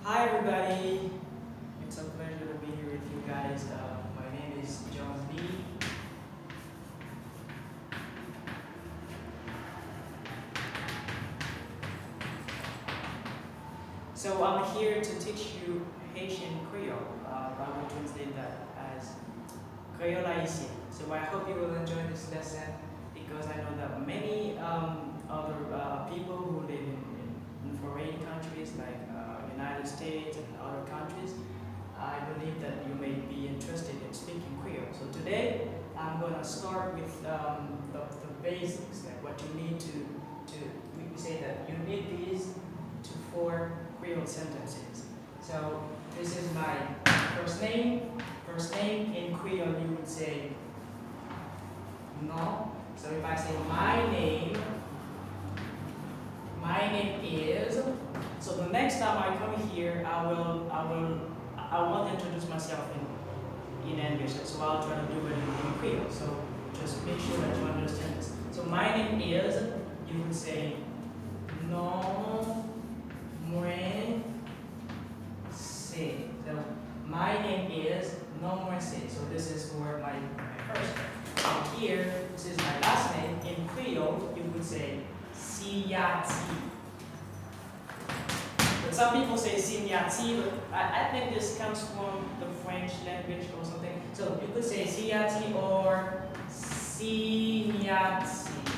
Hi everybody, it's a pleasure to be here with you guys. My name is Johnsley. So I'm here to teach you Haitian Creole. I will translate that as Creole Haitian. So I hope you will enjoy this lesson because I know that many other people who live in foreign countries like United States and other countries, I believe that you may be interested in speaking Creole. So today I'm going to start with the basics, like what you need to we say that you need these to form Creole sentences. So this is my first name. First name in Creole you would say no. So if I say my name is. So the next time I come here, I won't introduce myself in English. So I'll try to do it in Creole. So just make sure that you understand this. So my name is. You would say non moi c'est. So my name is non moi c'est. So this is for my first name. And here, this is my last name. In Creole, you would say Siati. But some people say Siati, but I think this comes from the French language or something. So you could say Siati or Siati.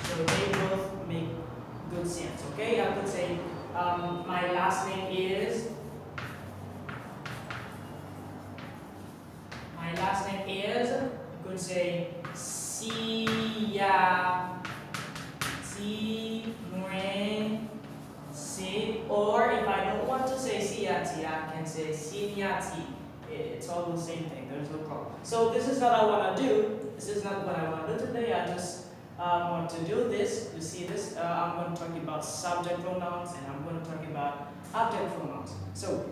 So they both make good sense, okay? I could say my last name is. You could say Siati Si, or if I don't want to say Siati, I can say Siniati. It's all the same thing, there's no problem. So this is what I want to do. This is not what I want to do today. I just want to do this. You see this? I'm going to talk about subject pronouns and I'm going to talk about object pronouns. So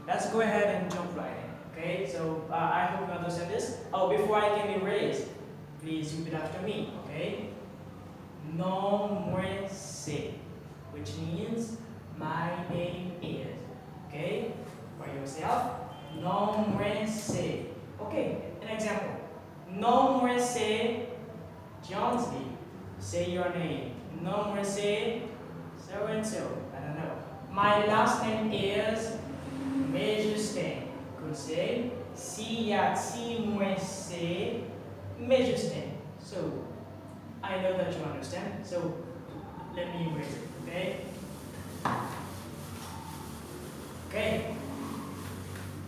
let's go ahead and jump right in. Okay, so I hope you understand this. Oh, before I can erase, please repeat after me. Okay? Non moi c'est, which means my name is. Okay? For yourself. Non moi c'est. Okay, an example. Non moi c'est Johnsley. Say your name. Non moi c'est so and so. I don't know. My last name is Justin. Could say Siati moi c'est Justin. So I know that you understand. So let me erase it. Okay? Okay.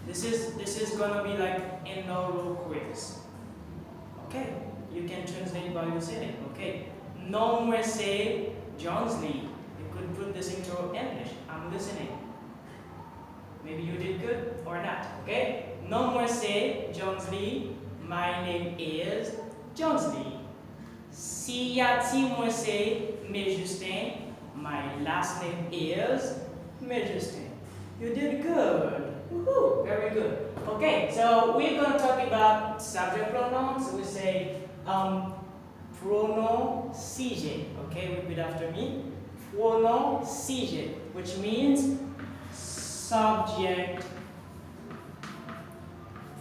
This is gonna be like an oral quiz. Okay. You can translate by yourself. Okay. Non moi c'est Johnsley. You could put this into English. I'm listening. Maybe you did good or not. Okay. Non moi c'est Johnsley. My name is Johnsley. Siati moi c'est Justin. My last name is Justin. You did good. Woohoo! Very good. Okay, so we're going to talk about subject pronouns. We say pronom sujet. Okay, repeat after me. Pronom sujet, which means subject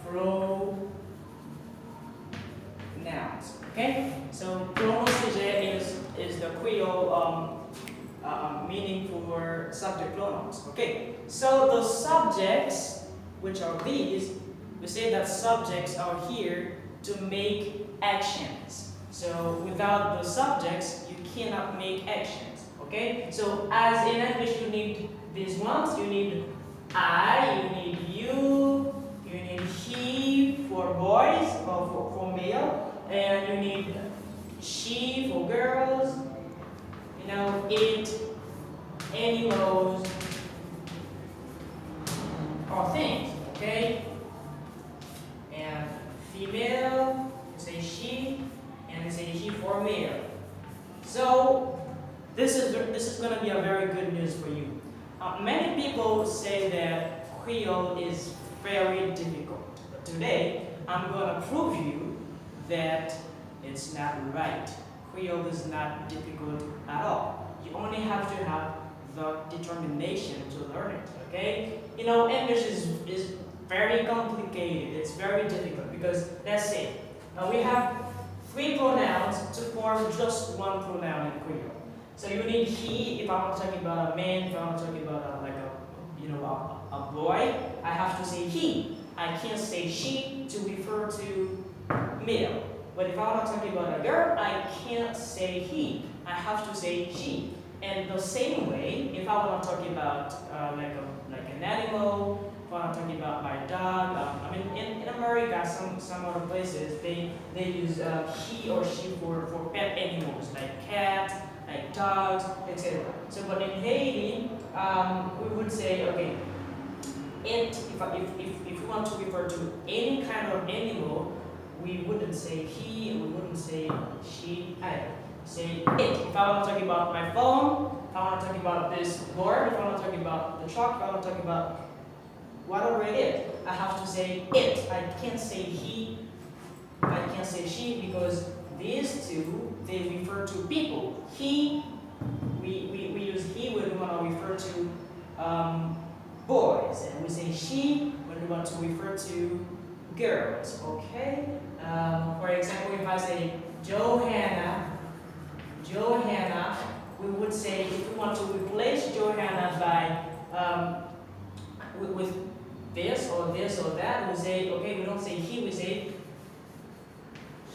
pronouns. Okay, so pronom sujet is the Creole meaning for subject pronouns. Okay, so the subjects, which are these, we say that subjects are here to make actions. So without the subjects, you cannot make actions. Okay, so as in English, you need these ones. You need I, you need you need he for boys or for male, and you need she for girls. You know, it, animals, or things, okay? And female, you say she, and you say she for male. So this is going to be a very good news for you. Many people say that Creole is very difficult. But today, I'm going to prove you that it's not right. Creole is not difficult at all. You only have to have the determination to learn it. Okay? You know, English is very complicated. It's very difficult because let's say we have three pronouns to form just one pronoun in Creole. So you need he if I'm talking about a man, if I'm talking about a boy, I have to say he. I can't say she to refer to male. But if I'm talking about a girl, I can't say he. I have to say she. And the same way, if I want to talk about like an animal, if I'm talking about my dog, I mean in America, some other places they use he or she for pet animals like cat, like dogs, etc. So, but in Haiti, we would say okay, it if we want to refer to any kind of animal, we wouldn't say he, we wouldn't say she either. Say it. If I want to talk about my phone, if I want to talk about this board, if I want to talk about the truck, if I want to talk about whatever it is, I have to say it. I can't say he, I can't say she because these two, they refer to people. He, we use he when we want to refer to boys, and we say she when we want to refer to girls. Okay? For example, if I say Johanna, we would say if we want to replace Johanna by with this or that, we say okay. We don't say he, we say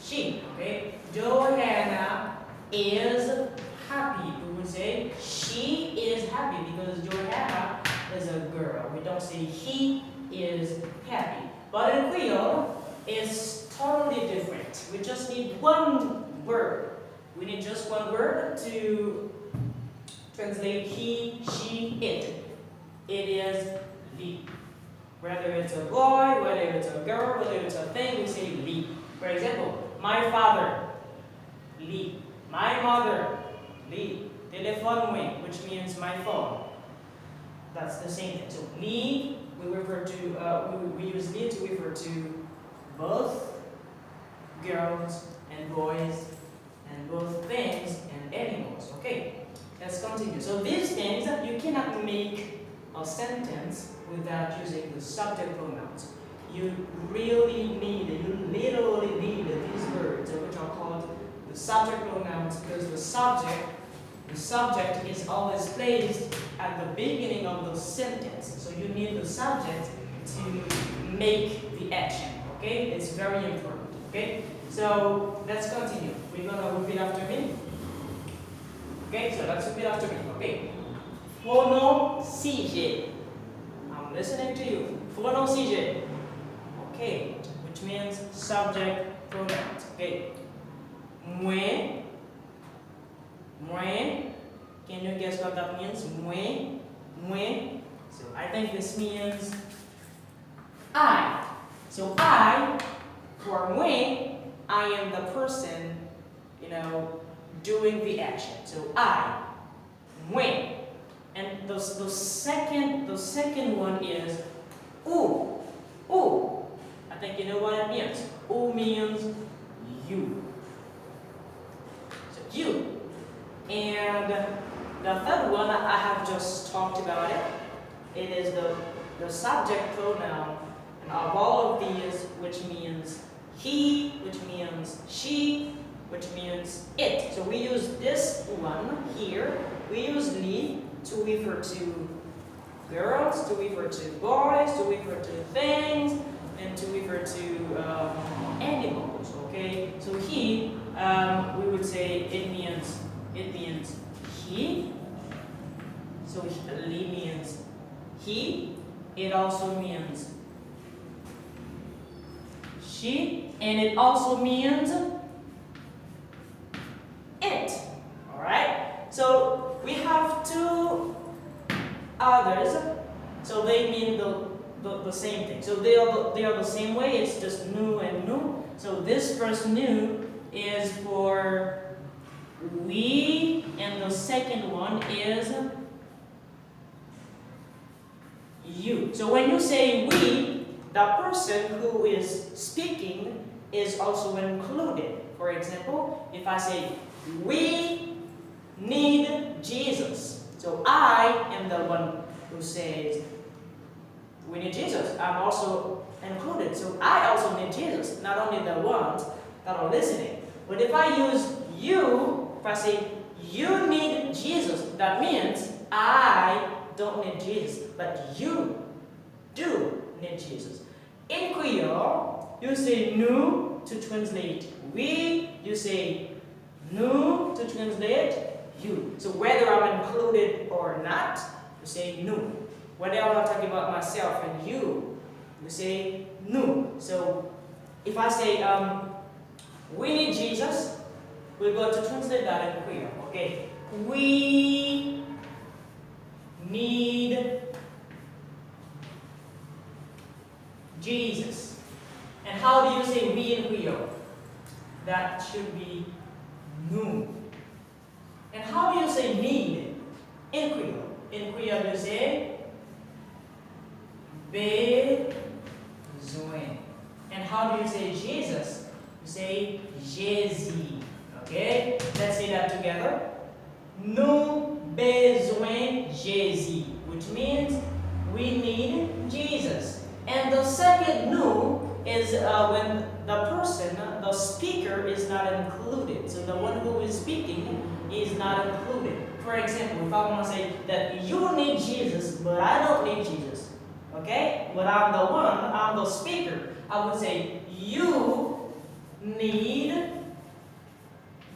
she. Okay, Johanna is happy. We would say she is happy because Johanna is a girl. We don't say he is happy. But in Creole, it's totally different. We just need one word. We need just one word to translate he, she, it. It is li. Whether it's a boy, whether it's a girl, whether it's a thing, we say li. For example, my father, li. My mother, li. Téléphone, which means my phone. That's the same thing. So li, we refer to we use li to refer to both girls and boys, and both things and animals. Okay, let's continue. So these things, you cannot make a sentence without using the subject pronouns. You really need, you literally need these words, which are called the subject pronouns, because the subject is always placed at the beginning of the sentence. So you need the subject to make the action. Okay, it's very important. Okay, so let's continue. We're gonna repeat after me. Okay, so let's repeat after me. Okay, pronom sujet. I'm listening to you. Pronom sujet. Okay, which means subject pronouns. Okay, moi. Can you guess what that means? Moi. So I think this means I. So I, for moi, I am the person, doing the action. So I, moi. And the second one is ou. I think you know what it means. Ou means you. So you. And the third one, I have just talked about it. It is the subject pronoun of all of these, which means he, which means she, which means it. So we use this one here. We use li to refer to girls, to refer to boys, to refer to things, and to refer to animals. Okay. So he, we would say it means he. So li means he. It also means she, and it also means it. Alright? So we have two others, so they mean the same thing. So they are the same way, it's just nu and nu. So this first nu is for we, and the second one is you. So when you say we, the person who is speaking is also included. For example, if I say, we need Jesus. So I am the one who says, we need Jesus. I'm also included. So I also need Jesus, not only the ones that are listening. But if I use you, if I say, you need Jesus, that means I don't need Jesus, but you do need Jesus. In Creole, you say nous to translate we, you say nous to translate you. So whether I'm included or not, you say nous. Whether I'm talking about myself and you say nous. So if I say we need Jesus, we're going to translate that in Creole. Okay, we need Jesus. And how do you say we in Creole? That should be nous. And how do you say need in Creole? In Creole you say besoin. And how do you say Jesus? You say Jésus. Okay? Let's say that together. Nous besoin Jésus, which means we need Jesus. And the second nous is when the person, the speaker, is not included. So the one who is speaking is not included. For example, if I want to say that you need Jesus, but I don't need Jesus, okay? But I'm the one, I'm the speaker, I would say you need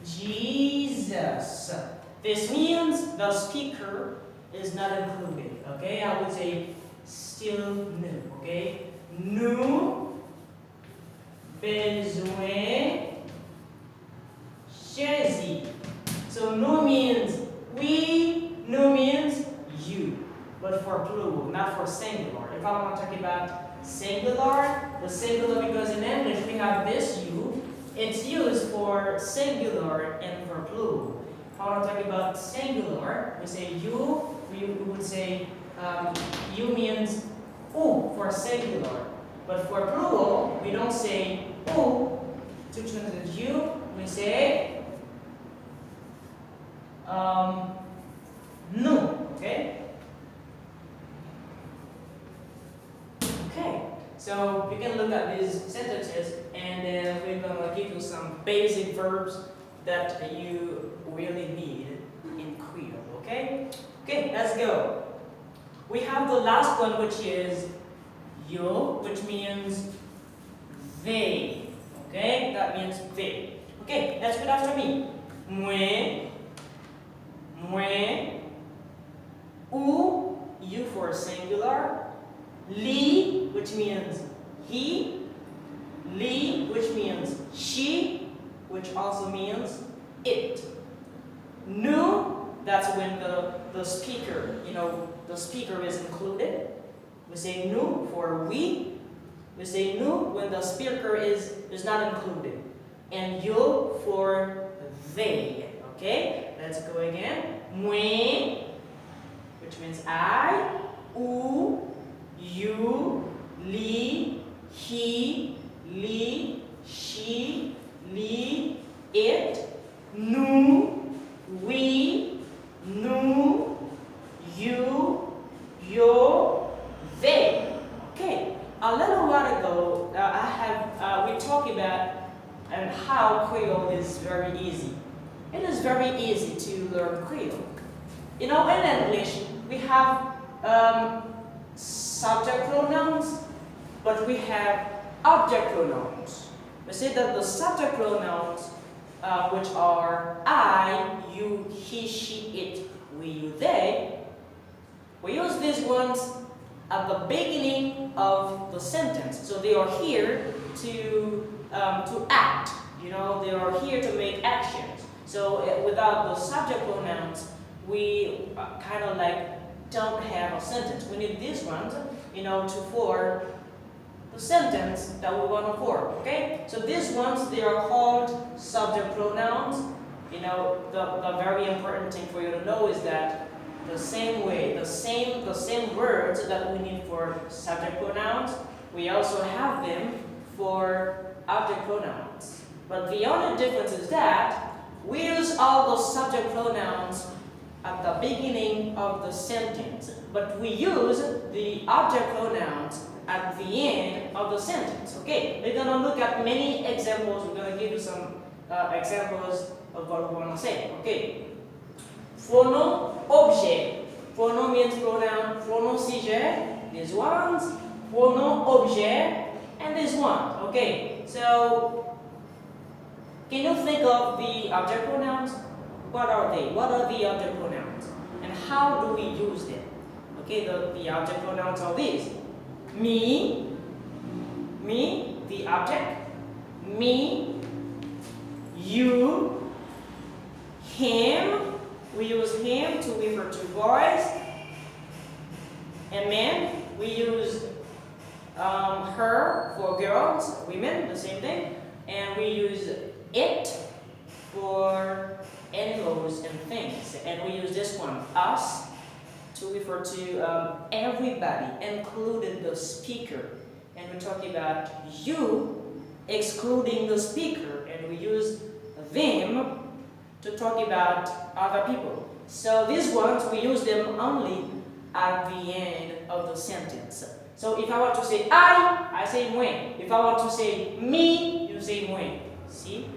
Jesus. This means the speaker is not included, okay? I would say still nous, okay? Nous besoin Jésus. So nous means we, nous means you, but for plural, not for singular. If I want to talk about singular, the singular, because in English we have this you, it's used for singular and for plural. If I want to talk about singular, we say you, we would say you means ou for singular. But for plural, we don't say ou to translate you, we say nous, okay? Okay, so you can look at these sentences and then we're going to give you some basic verbs that you really need in Creole, okay? Okay, let's go. We have the last one, which is yo, which means they, okay? That means they. Okay, let's read after me. Moi, ou, you for singular, li, which means he, li, which means she, which also means it. Nous, that's when the speaker, the speaker is included. We say nous for we. We say nous when the speaker is not included. And you for they. Okay? Let's go again. Moi, which means I, ou, you, li, he, li, she, li, it, nous, we, nous, you, yo, they. Okay. A little while ago, we talked about how Creole is very easy. It is very easy to learn Creole. In English, we have subject pronouns, but we have object pronouns. We say that the subject pronouns, which are I, you, he, she, it, we, you, they, we use these ones at the beginning of the sentence. So they are here to act. They are here to make actions. So without the subject pronouns, we kind of like don't have a sentence. We need these ones, to form the sentence that we want to form. Okay? So these ones, they are called subject pronouns. The very important thing for you to know is that the same way, the same words that we need for subject pronouns, we also have them for object pronouns. But the only difference is that we use all those subject pronouns at the beginning of the sentence, but we use the object pronouns at the end of the sentence. Okay, we're gonna look at many examples. We're gonna give you some examples of what we wanna say. Okay, pronom objet. Pronom means pronoun. Pronom sujet, these ones. Pronom objet, and this one. Okay, so can you think of the object pronouns? What are they? What are the object pronouns? And how do we use them? Okay, the object pronouns are these. Me, the object. Me, you, him. We use him to refer to boys and men. We use her for girls, women, the same thing. And we use it for animals and things. And we use this one, us, to refer to everybody, including the speaker. And we're talking about you, excluding the speaker. And we use them to talk about other people. So these ones, we use them only at the end of the sentence. So if I want to say I say moi. If I want to say me, you say moi. See?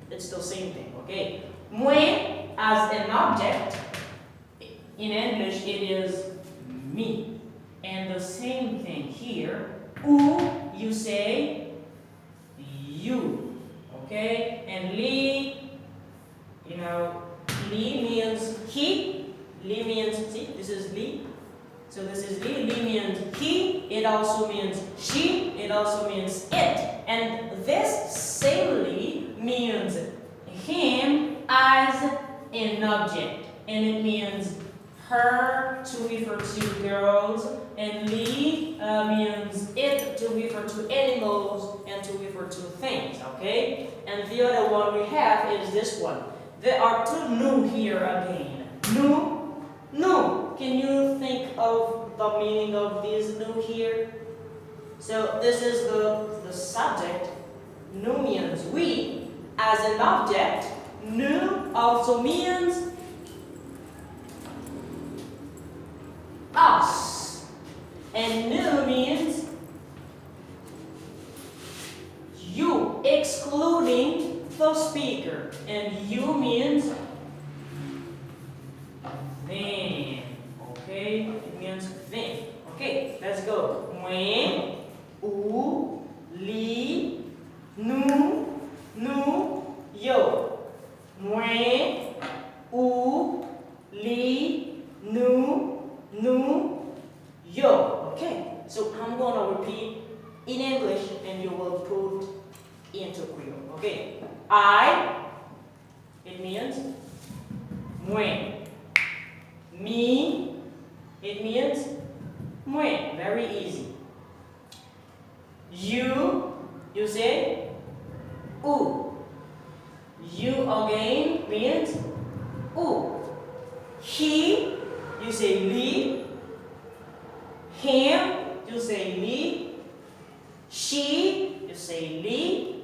It's the same thing, okay? Moi as an object, in English it is me. And the same thing here, ou, you say you, okay? And li, you know, li means he, li means, see, this is li. So this is li, li means he, it also means she, it also means it. And this same li means him as an object. And it means her to refer to girls, and li means it to refer to animals and to refer to things, okay? And the other one we have is this one. There are two nous here again. Nous. Can you think of the meaning of this nous here? So this is the subject. Nous means we. As an object, nous also means us. And nous means you, excluding the speaker. And you means them. Okay? It means them. Okay, let's go. Moi, ou, li, nous, yo. Moi, ou, li, nous, yo. Okay, so I'm going to repeat in English and you will put into Creole. Okay, I, it means moi. Me, it means moi. Very easy. You say ou. You again means ou. He, you say li. Him, you say li. She, you say li.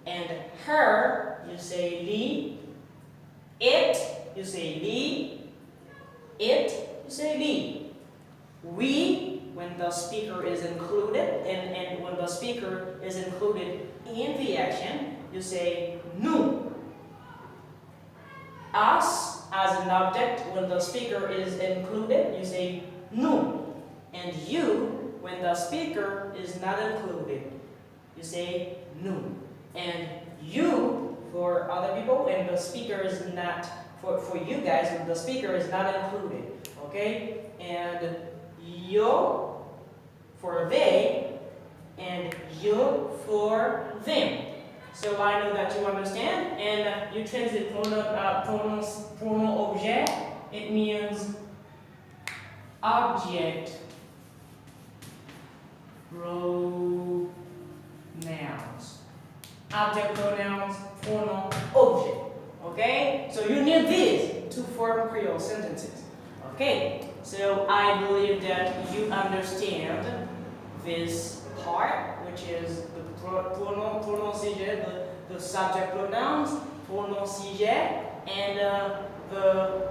And her, you say li. It, you say li. It, you say li. We, when the speaker is included, and when the speaker is included in the action, you say nous. Us, as an object, when the speaker is included, you say nous. And you, when the speaker is not included, you say nous. And you, for other people, when the speaker is not, for you guys, when the speaker is not included, okay? And yo for they, and you for them. So I know that you understand, and you translate pronom objet. It means object pronouns. Object pronouns, pronom objet. Okay? So you need these to form Creole sentences. Okay? So I believe that you understand this part, which is the pronom sujet, the subject pronouns, pronom sujet, and the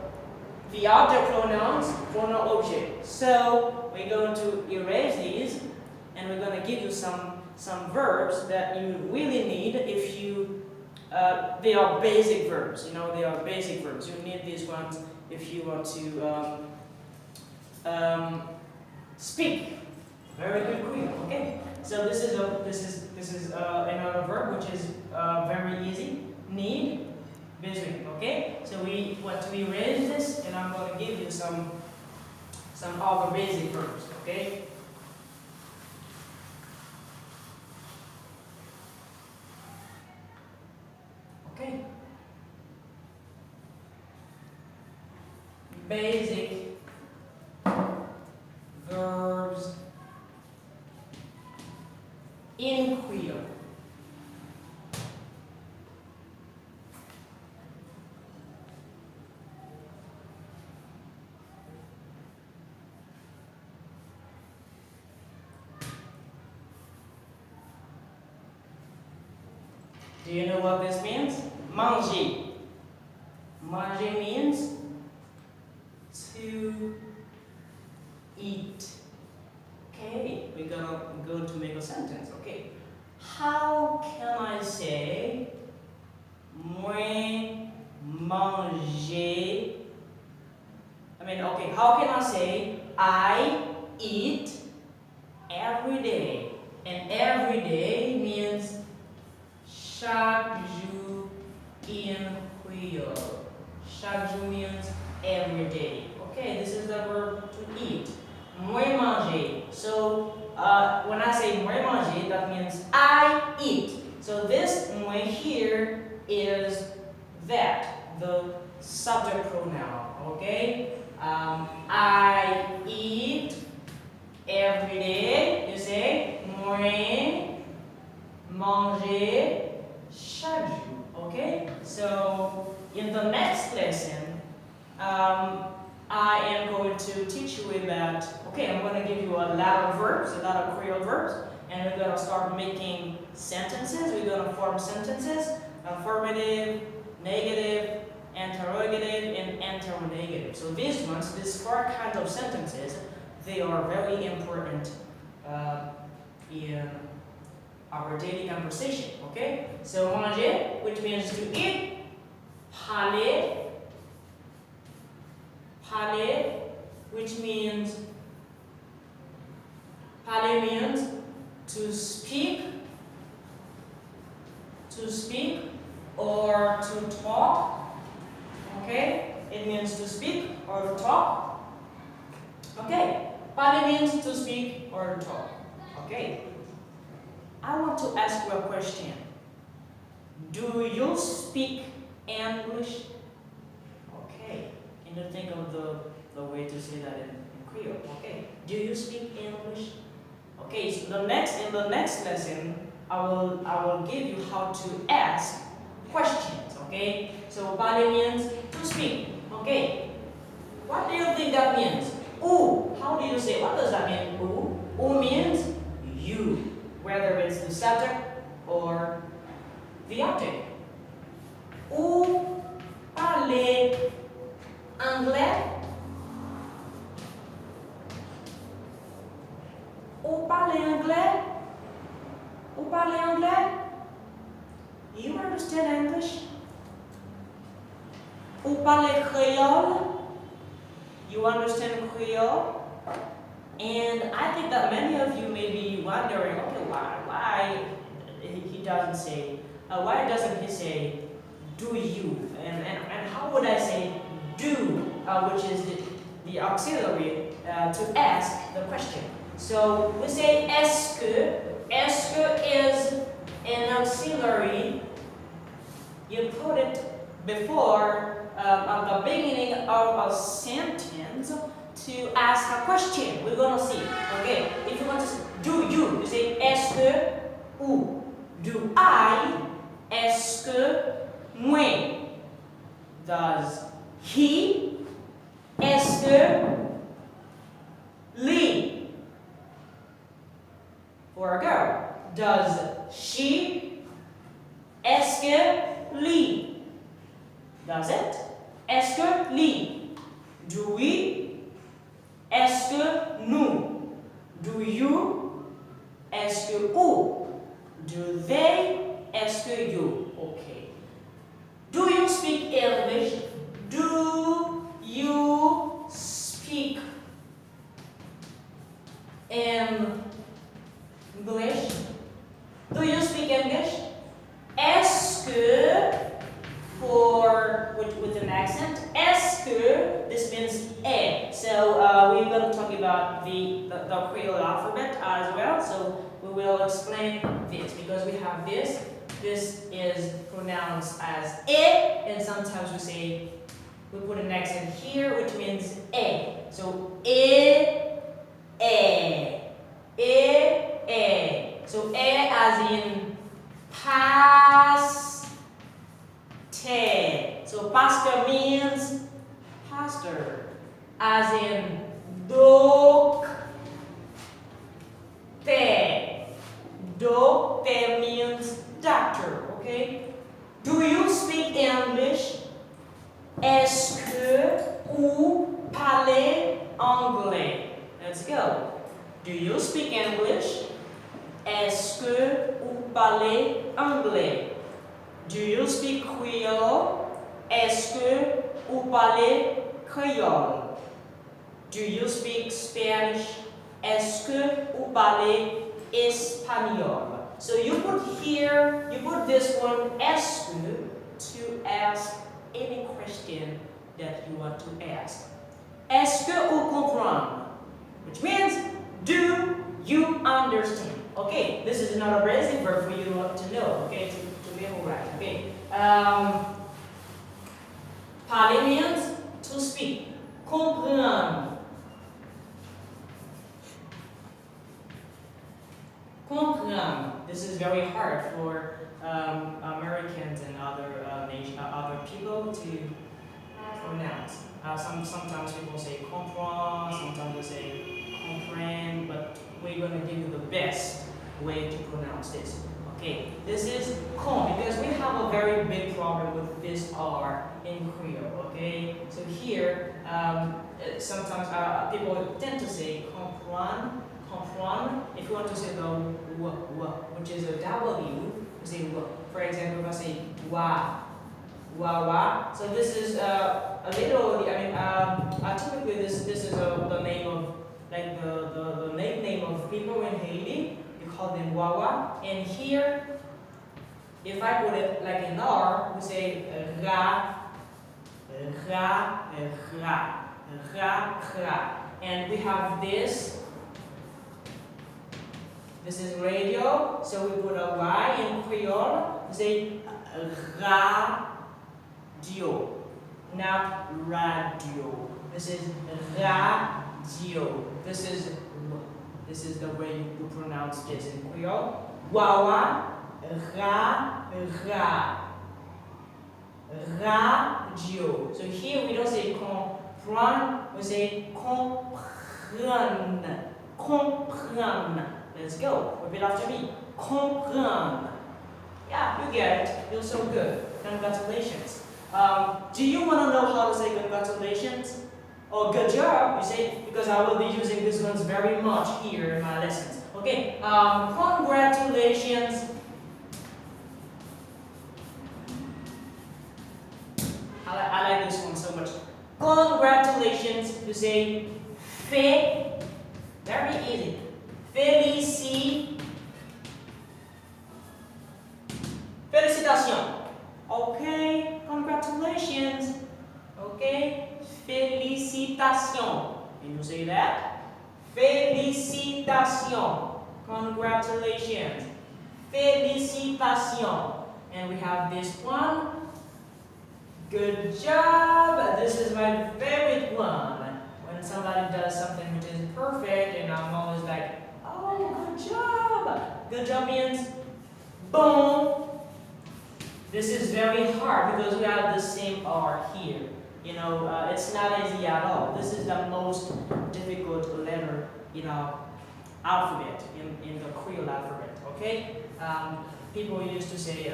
the object pronouns, pronoun object. So we're going to erase these, and we're going to give you some verbs that you really need if you, they are basic verbs, you know, they are basic verbs. You need these ones if you want to speak. Very good Creole, okay? So this is another verb which is very easy. Need, besoin, okay? So we want to erase this, and I'm going to give you some other basic verbs, okay? Okay. Basic verbs in Creole. Do you know what this means? Manger. Manger means to eat. Okay, we're going to make a sentence. Okay, how can I say moi manger? Okay, how can I say I eat every day? And every day means chaque jour in Creole. Chaque jour means every day. Okay, this is the verb to eat. Moi manger. So when I say moi manger, that means I eat. So this moi here is that, the subject pronoun. Okay, I eat every day. You say moi manger chaque jour. Okay, so in the next lesson, I am going to teach you about, okay, I'm going to give you a lot of verbs, a lot of Creole verbs, and we're going to start making sentences. We're going to form sentences, affirmative, negative, interrogative, and interrogative. So these ones, these 4 kinds of sentences, they are very important in our daily conversation, okay? So manger, which means to eat, parler, parler, which means parler means to speak or to talk. Okay, it means to speak or to talk. Okay, parler means to speak or to talk. Okay, I want to ask you a question. Do you speak English? Okay, and you think of the way to say that in Creole. Okay, do you speak English? Okay, so in the next lesson, I will give you how to ask questions. Okay, so parler means to speak. Okay, what do you think that means? Ou, how do you say? What does that mean? Ou, ou means you, whether it's the subject or the object. Ou parler anglais? Ou parler anglais? Ou parler anglais? You understand English? Ou parler Creole? You understand Creole? And I think that many of you may be wondering, okay, why he doesn't say, why doesn't he say, do you? And how would I say do, which is the auxiliary to ask the question. So we say est-ce que. Est-ce que is an auxiliary. You put it before, at the beginning of a sentence to ask a question. We're going to see. Okay, if you want to say, do you say est-ce que, ou do I, est-ce que, moi, does he, est-ce que, lui, for a girl, does she, est-ce que lui, does it, est-ce que lui, Est-ce que ou? Do they? Est-ce que you? Okay. Do you speak English? Do you speak English? Do you speak English? Est-ce que, with an accent, est-ce que, this means eh. So we're going to talk about the Creole alphabet as well. So we will explain this because we have this. This is pronounced as eh, and sometimes we put an accent here, which means eh. So eh, eh, eh, eh. So eh as in past. So pastor means pastor, as in doctor. Doctor means doctor, okay? Do you speak English? Est-ce que vous parlez anglais? Let's go. Do you speak English? Est-ce que vous parlez anglais? Do you speak Creole? Est-ce que vous parlez Creole? Do you speak Spanish? Est-ce que vous parlez Espagnol? So you put this one, est-ce que, to ask any question that you want to ask. Est-ce que vous comprenez? Which means, do you understand? Okay, this is another basic verb for you to know, okay, to be alright, okay. Parler means to speak. Comprendre. Comprendre. This is very hard for Americans and other people to pronounce. Sometimes people say comprendre, sometimes they say comprendre, but we're going to give you the best way to pronounce this. Okay, this is con because we have a very big problem with this R in Creole. Okay, so here sometimes people tend to say comprendre. If you want to say the w, which is a W, you say w. For example, if I say wa. So this is a little. Typically this is the name of the nickname of people in Haiti. You call them wawa. And here, if I put it like an R, we say ra. And we have this. This is radio, so we put a Y in Creole. We say radio, not radio. This is radio. This is the way you pronounce this in Creole. Wawa, radio. So here we don't say comprendre, we say comprendre. Comprendre. Let's go. Repeat after me. Comprendre. Yeah, you get it. You're so good. Congratulations. Do you want to know how to say congratulations? Or good job, you say, because I will be using these ones very much here in my lessons. Okay. Congratulations. I like this one so much. Congratulations. You say very easy. Félicitations. Okay, congratulations. Okay, félicitations. Can you say that? Félicitations. Congratulations. Félicitations. And we have this one. Good job. This is my favorite one. When somebody does something which is perfect, and I'm always like, oh, good job. Good job means boom. This is very hard because we have the same R here. You know, it's not easy at all. This is the most difficult letter in our alphabet, in the Creole alphabet, okay? People used to say,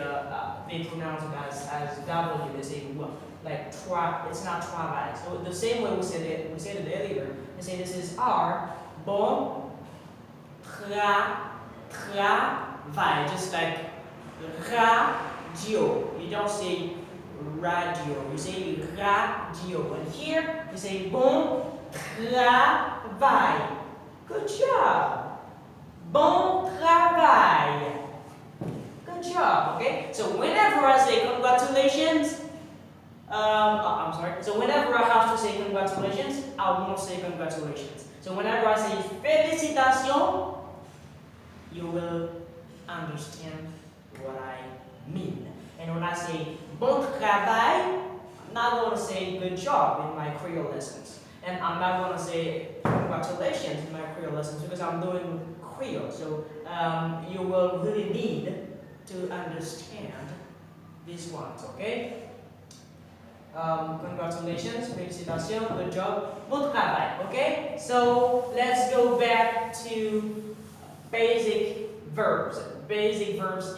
they pronounce it as W, they say W. Like, it's not travail. So the same way we said it earlier, they say this is R, bon, tra, travail, just like radio. You don't say radio, you say radio. And here you say bon travail. Good job. Bon travail. Good job. Okay. So whenever I say congratulations, I'm sorry. So whenever I have to say congratulations, I won't say congratulations. So whenever I say félicitations, you will understand what I mean. And when I say bon travail, I'm not going to say good job in my Creole lessons. And I'm not going to say congratulations in my Creole lessons because I'm doing Creole. So you will really need to understand these ones, okay? Congratulations, félicitations, good job, bon travail, okay? So let's go back to basic verbs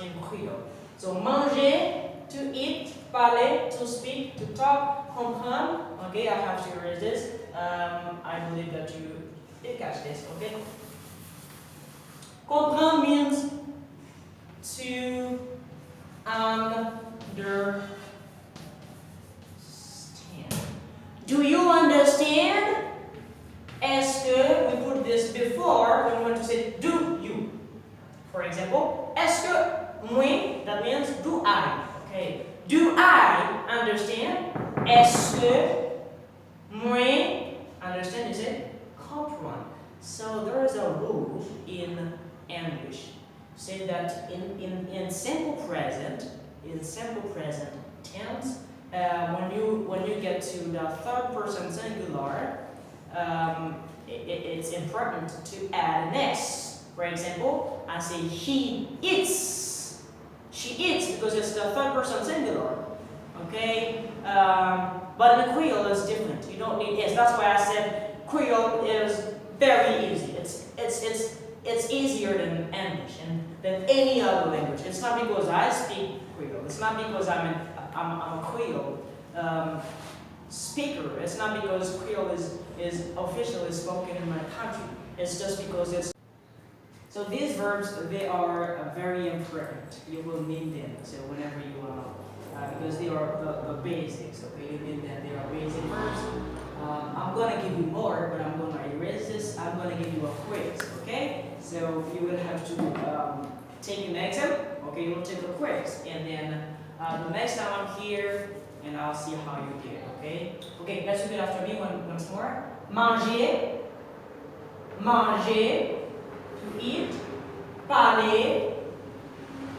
in Creole. So manger, to eat, parler, to speak, to talk, comprendre. Okay, I have to erase this. I believe that you did catch this, okay? Comprendre means to understand. Do you understand? Est-ce que, we put this before when we want to say do you. For example, est-ce que moi, that means do I. Okay. Do I understand? Est-ce que moi understand? Is it comprendre? So there is a rule in English. Say that in simple present tense, when you get to the third person singular, it's important to add an S. For example, I say he eats. She eats because it's the third person singular. Okay? But in Creole it's different. You don't need S. That's why I said Creole is very easy. It's easier than English and than any other language. It's not because I speak Creole. It's not because I'm a Creole speaker. It's not because Creole is officially spoken in my country. It's just because it's. So these verbs, they are very important. You will need them. So whenever you want to, because they are the basics. Okay, you need them. They are basic verbs. I'm gonna give you more, but I'm gonna erase this. I'm gonna give you a quiz. Okay, so you will have to take an exam. Okay, you will take a quiz, and then the next time I'm here, and I'll see how you did. Okay. Okay, let's repeat after me once more. Manger, manger. To eat, parler,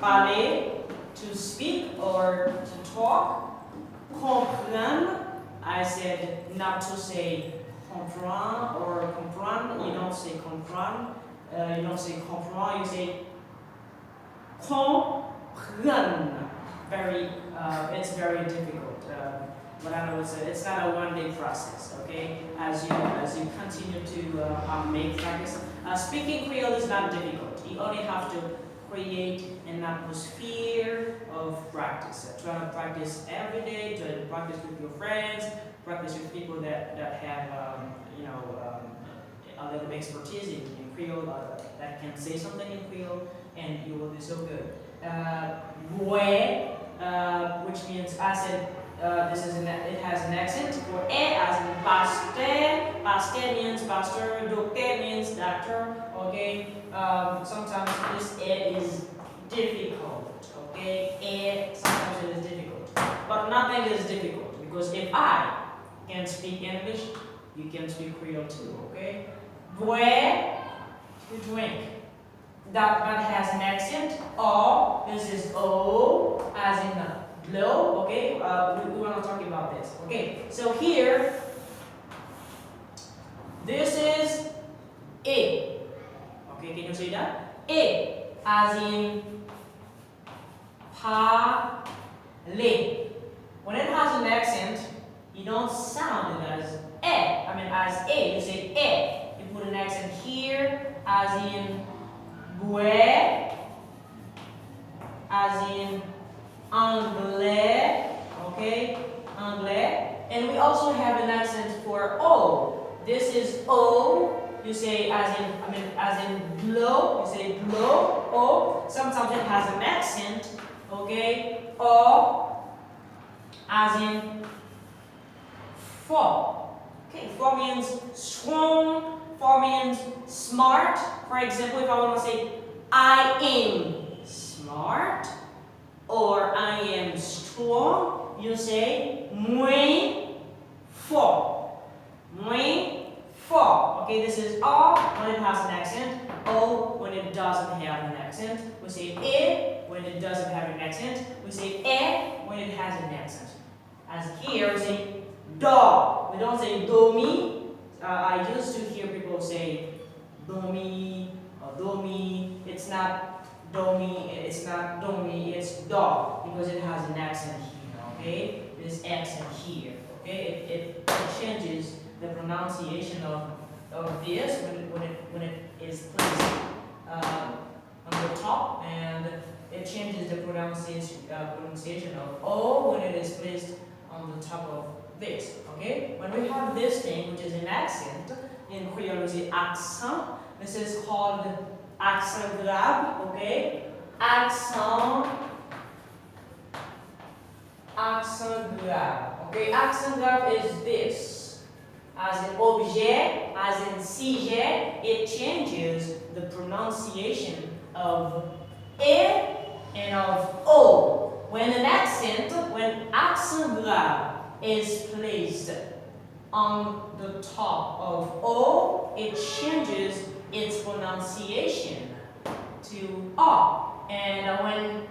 parler, to speak or to talk, comprendre. I said not to say comprendre or comprendre. You don't say comprendre. You don't say comprendre. You say comprendre. It's very difficult. But I know it's not a one-day process. Okay, as you continue to make practice. Speaking Creole is not difficult. You only have to create an atmosphere of practice. Try to practice every day. Try to practice with your friends. Practice with people that have a little expertise in Creole, that can say something in Creole, and you will do so good. Which means I said. It has an accent for e as in pasteur. Pasteur means pastor. Doctor means doctor. Okay. Sometimes this e is difficult. Okay. E sometimes it is difficult, but nothing is difficult because if I can speak English, you can speak Creole too. Okay. Boire, to drink. That has an accent. O. This is O as in low, okay? We want to talk about this. Okay, so here, this is A. Okay, can you say that? A, as in parler. When it has an accent, you don't sound it as as A. You say A. You put an accent here, as in boire, as in anglais, okay, anglais, and we also have an accent for O. This is O you say as in blow, you say blow, or sometimes it has an accent, okay? Or as in for. Okay, for means strong, for means smart. For example, if I want to say I am smart or I am strong, you say moins fort. Moins fort. Okay, this is R when it has an accent, O when it doesn't have an accent. We say E when it doesn't have an accent. We say E when it has an accent. As here, we say do. We don't say do mi. I used to hear people say do mi or do mi. It's not do mi. It's not do mi. It's do because it has an accent here. Okay, this accent here. Okay, it changes the pronunciation of this when it is placed on the top, and it changes the pronunciation of O when it is placed on the top of this. Okay, when we have this thing which is an accent in Creole, we say accent. This is called accent grave. Okay, accent grave. Okay, accent grave is this. As in objet, as in sujet, it changes the pronunciation of E and of O. When accent grave is placed on the top of O, it changes its pronunciation to R. And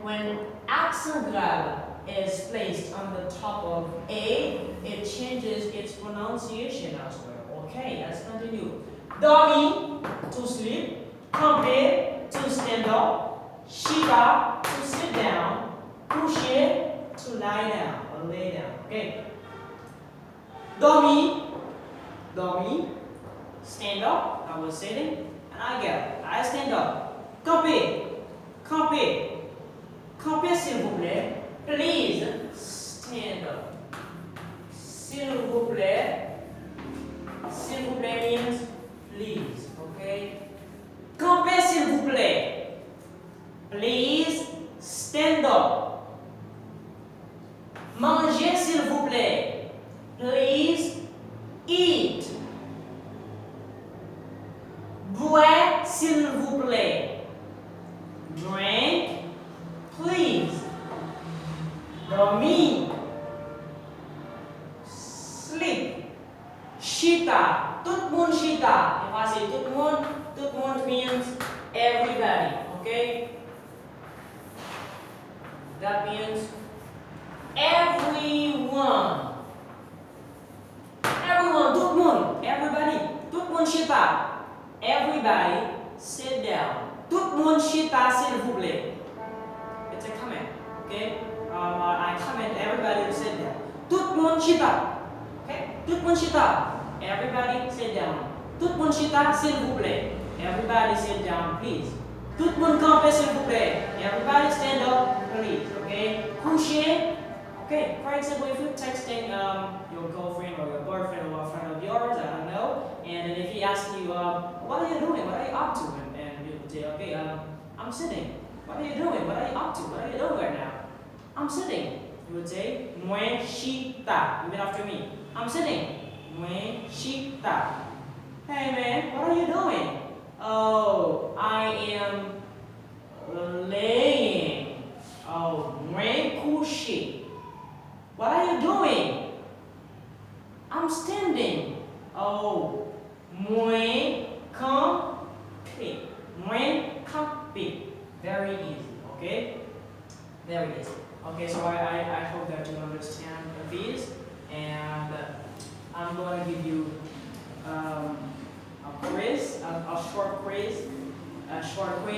when accent grave is placed on the top of A, it changes its pronunciation as well. Okay, let's continue. Dormir, to sleep. Camper, to stand up. Shita, to sit down. Coucher, to lie down or lay down. Okay. Dormir, stand up. I was sitting and I get up. I stand up. Camper, s'il vous plaît. Please stand up. S'il vous plaît. S'il vous plaît means please. Okay. Camper, s'il vous plaît. Please stand up. Manger, s'il vous plaît. Please eat. Boire, s'il vous plaît. Drink, please. Dormir. Sleep. Chita. Tout le monde chita. If I say tout le monde means everybody. Okay? That means everyone. Everyone, tout le monde, everybody. Tout le monde chita. Everybody sit down. Tout le monde chita, s'il vous plaît. It's a command. Okay? I command everybody to sit down. Tout le monde chita. Okay? Tout le monde chita. Everybody sit down. Tout le monde chita, s'il vous plaît. Everybody sit down, please. Tout le monde campe, s'il vous plaît. Everybody stand up, please. Okay? Coucher. Okay, for example, if you're texting your girlfriend or your boyfriend or a friend of yours, I don't know, and if he asks you, what are you doing? What are you up to? And you say, okay, I'm sitting. What are you doing? What are you up to? What are you doing right now? I'm sitting. You would say, moi chita. Repeat after me. I'm sitting. Moi chita. Hey man, what are you doing? Oh, I am laying. Oh, moi couché. What are you doing? I'm standing. Oh, moi camper. Moi camper. Very easy, okay? Very easy. Okay, so I hope that you understand these, and I'm going to give you a quiz, a short quiz,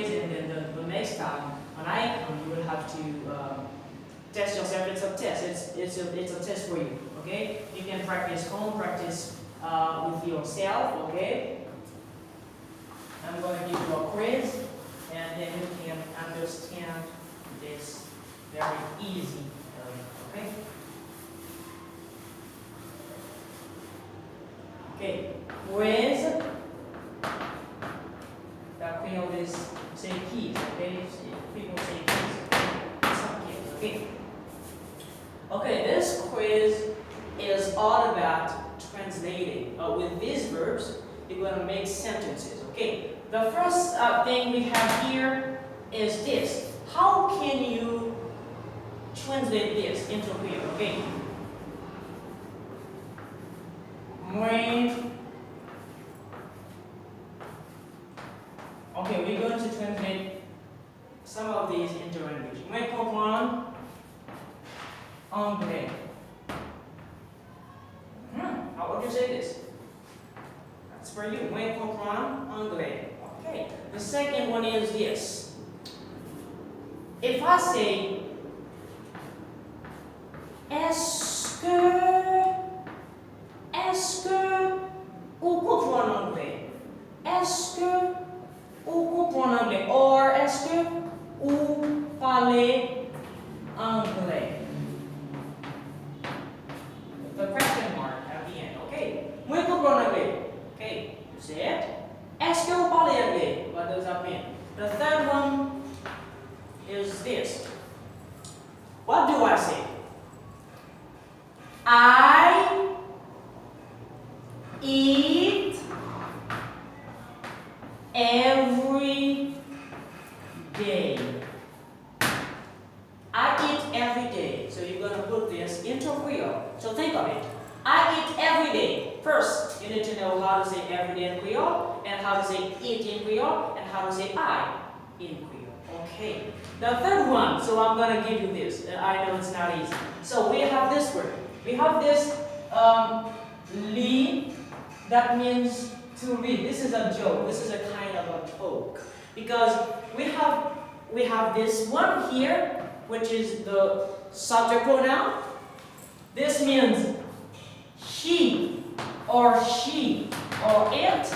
and then the next time when I come, you will have to test yourself. It's a test. It's a test for you. Okay, you can practice home, practice with yourself. Okay, I'm going to give you a quiz, and then you can understand this very easy. Okay. Okay. Quiz. Creole say keys, okay? People say keys. It's not keys, okay? Okay, this quiz is all about translating. With these verbs, you're going to make sentences, okay? The first thing we have here is this. How can you translate this into Creole, okay? Okay, we're going to translate some of these into English. Moi comprends anglais. How would you say this? That's for you. Moi comprends anglais. Okay. The second one is this. If I say, est-ce que vous comprenez anglais? Est-ce que vous comprenez anglais? Or est-ce que vous parlez anglais? The question mark at the end. Okay. Moi comprends anglais. Okay. You say it. Est-ce que vous parlez anglais? What does that mean? The third one is this. What do I say? I eat every day. I eat every day. So you're going to put this into Creole. So think of it. I eat every day. First, you need to know how to say every day in Creole, and how to say eat in Creole, and how to say I in Creole. Okay. The third one, so I'm going to give you this. I know it's not easy. So we have this word. We have this li, that means to read. This is a joke. This is a kind of a poke. Because we have this one here, which is the subject pronoun. This means he or she or it.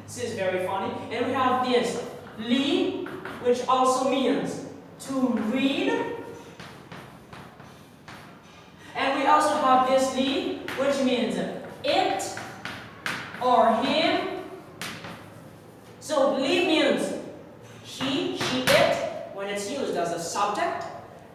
This is very funny. And we have this li, which also means to read. And we also have this li, which means it or him. So li means he, she, it when it's used as a subject.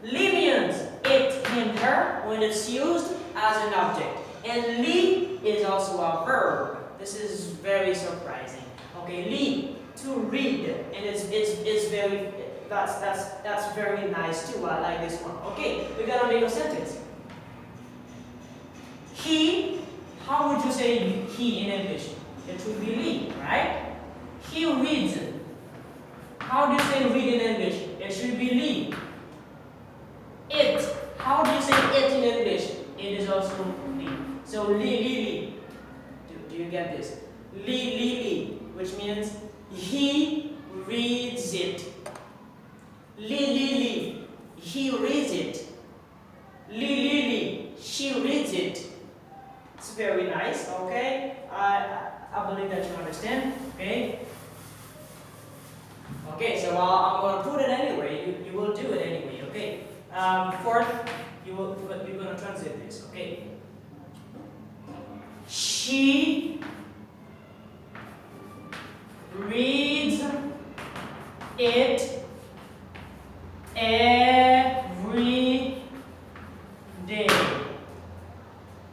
Li means it, him, her when it's used as an object. And li is also a verb. This is very surprising. Okay, li, to read, and it's very that's very nice too. I like this one. Okay, we gotta make a sentence. He, how would you say he in English? It would be li, right? He reads. How do you say read in English? It should be li. It, how do you say it in English? It is also li. So li. Do you get this? Li, which means he reads it. Li, he reads it. Li, she reads it. It's very nice, okay? I believe that you understand, okay? Okay, so I'm going to put it anyway. You will do it anyway, okay? Fourth, you're going to translate this, okay? She reads it every day.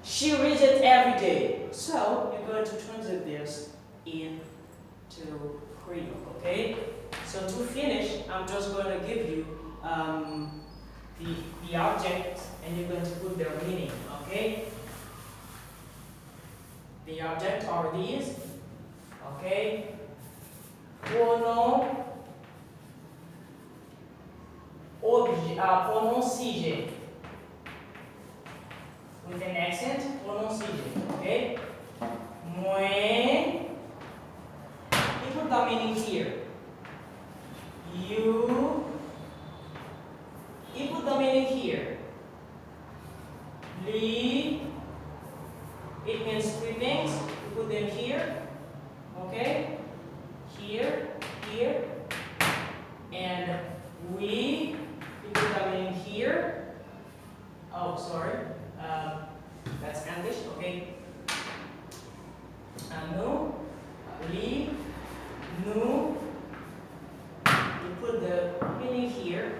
She reads it every day. So you're going to translate this into Creole, okay? So to finish, I'm just going to give you the object, and you're going to put their meaning, okay? The object are these, okay? Pronom, pronom sujet. With an accent, pronom sujet, okay? Moi, you put the meaning here. You put the meaning here. Li, it means three things. You put them here, okay? Here, and we, you put the meaning here. Oh, sorry, that's English, okay? Nous, li, nous, put the meaning here,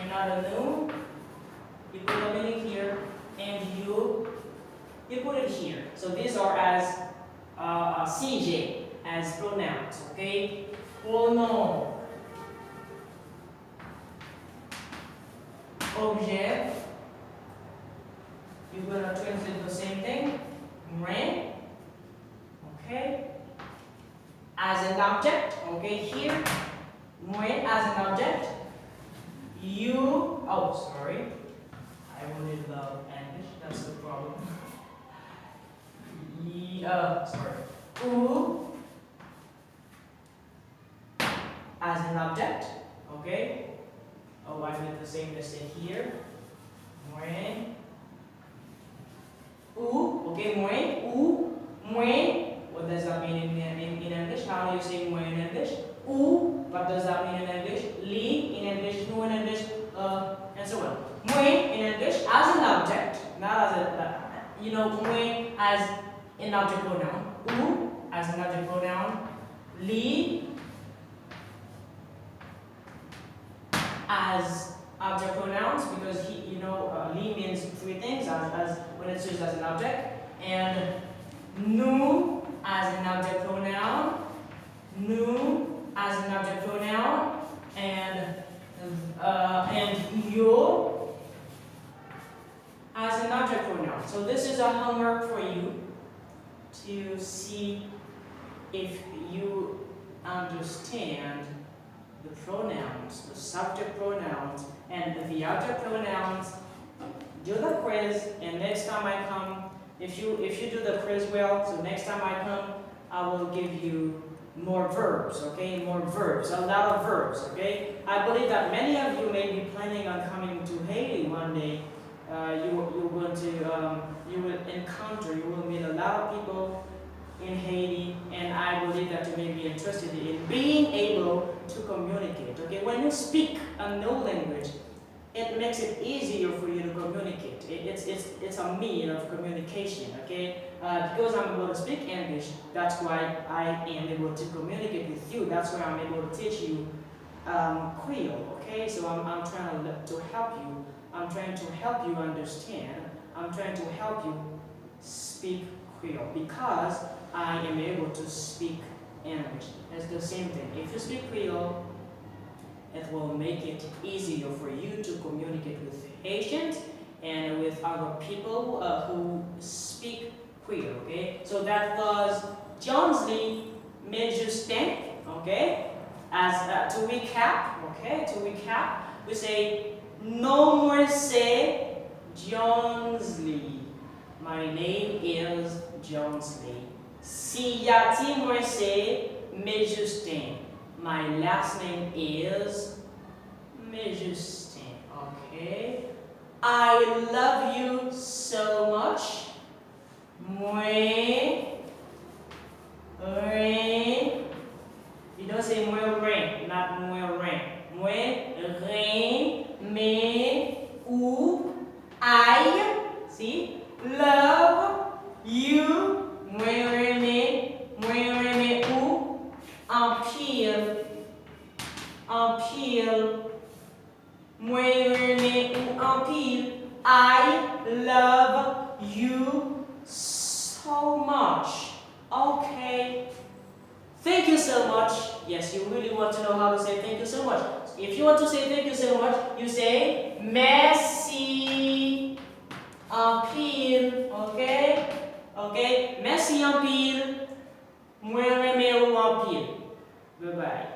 another new, you put the meaning here, and you put it here. So these are as CJ, as pronouns, okay? Pronom, objet, you're gonna translate the same thing, rain, okay? As an object, okay, here, rain as an object, sorry, I really love English, that's the problem. Sorry. As an object, okay? Oh, I did the same mistake here. Mwen. Okay, mwen. What does that mean in English? How do you say mwen in English? What does that mean in English? Li in English, nu in English, and so on. Mwen in English as an object, not as a, mwen as an object pronoun. As an object pronoun. Li as object pronouns, because li means three things as when it's used as an object, and nu as an object pronoun, and yo as an object pronoun. So this is a homework for you to see if you understand the pronouns, the subject pronouns, and the object pronouns. Do the quiz, and next time I come, if you do the quiz well, so next time I come, I will give you more verbs, okay? More verbs, a lot of verbs, okay? I believe that many of you may be planning on coming to Haiti one day. You will meet a lot of people in Haiti, and I believe that you may be interested in being able to communicate, okay? When you speak a new language, it makes it easier for you to communicate. It's a means of communication, okay? Because I'm able to speak English, that's why I am able to communicate with you. That's why I'm able to teach you Creole, okay? So I'm trying to help you. I'm trying to help you understand. I'm trying to help you speak Creole, because I am able to speak English. It's the same thing. If you speak Creole, it will make it easier for you to communicate with Haitians and with other people who speak Creole, okay? So that was Johnsley made Justin, okay? As to recap, we say, no more say Johnsley. My name is Johnsley. Si yati more say me Justin. My last name is Justin, okay? I love you so much. Mwen ren. You don't say mwen ren, not mwen ren. Mwen ren me ou I, see? Love you. Mwen ren me ou en pile. Mwen reme ou en pile. I love you so much. Okay. Thank you so much. Yes, you really want to know how to say thank you so much. If you want to say thank you so much, you say merci en pile. Okay? Okay? Merci en pile. Mwen reme ou en pile. Bye bye.